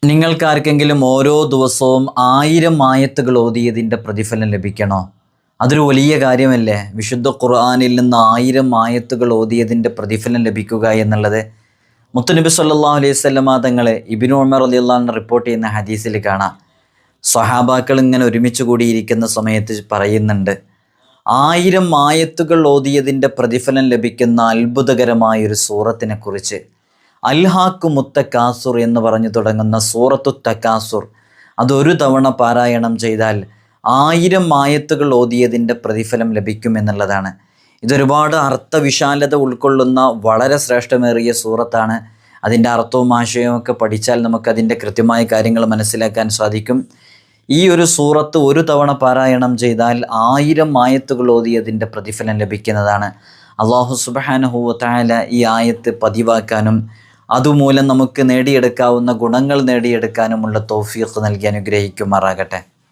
നിങ്ങൾക്കാർക്കെങ്കിലും ഓരോ ദിവസവും 1000 ആയത്തുകൾ ഓതിയതിൻ്റെ പ്രതിഫലം ലഭിക്കണോ? അതൊരു വലിയ കാര്യമല്ലേ? വിശുദ്ധ ഖുർആനിൽ നിന്ന് 1000 ആയത്തുകൾ ഓതിയതിൻ്റെ പ്രതിഫലം ലഭിക്കുക എന്നുള്ളത്. മുത്തുനബി സല്ലല്ലാഹു അലൈഹി വസല്ലമ തങ്ങൾ ഇബ്നു ഉമർ റളിയല്ലാഹു അൻഹു റിപ്പോർട്ട് ചെയ്യുന്ന ഹദീസിൽ കാണാം, സ്വഹാബാക്കൾ ഇങ്ങനെ ഒരുമിച്ച് കൂടിയിരിക്കുന്ന സമയത്ത് പറയുന്നുണ്ട്, 1000 ആയത്തുകൾ ഓതിയതിൻ്റെ പ്രതിഫലം ലഭിക്കുന്ന അത്ഭുതകരമായൊരു സൂറത്തിനെ കുറിച്ച്. അൽഹാക്കു മുത്തക്കാസുർ എന്ന് പറഞ്ഞു തുടങ്ങുന്ന സൂറത്തു തക്കാസുർ, അതൊരു തവണ പാരായണം ചെയ്താൽ 1000 ആയത്തുകൾ ഓതിയതിൻ്റെ പ്രതിഫലം ലഭിക്കുമെന്നുള്ളതാണ്. ഇതൊരുപാട് അർത്ഥവിശാലത ഉൾക്കൊള്ളുന്ന വളരെ ശ്രേഷ്ഠമേറിയ സൂറത്താണ്. അതിൻ്റെ അർത്ഥവും ആശയവും ഒക്കെ പഠിച്ചാൽ നമുക്കതിൻ്റെ കൃത്യമായ കാര്യങ്ങൾ മനസ്സിലാക്കാൻ സാധിക്കും. ഈ ഒരു സൂറത്ത് ഒരു തവണ പാരായണം ചെയ്താൽ 1000 ആയത്തുകൾ ഓതിയതിൻ്റെ പ്രതിഫലം ലഭിക്കുന്നതാണ്. അല്ലാഹു സുബ്ഹാനഹു വ തആല ഈ ആയത്ത് പതിവാക്കാനും അതുമൂലം നമുക്ക് നേടിയെടുക്കാവുന്ന ഗുണങ്ങൾ നേടിയെടുക്കാനുമുള്ള തൗഫീഖ് നൽകി അനുഗ്രഹിക്കുമാറാകട്ടെ.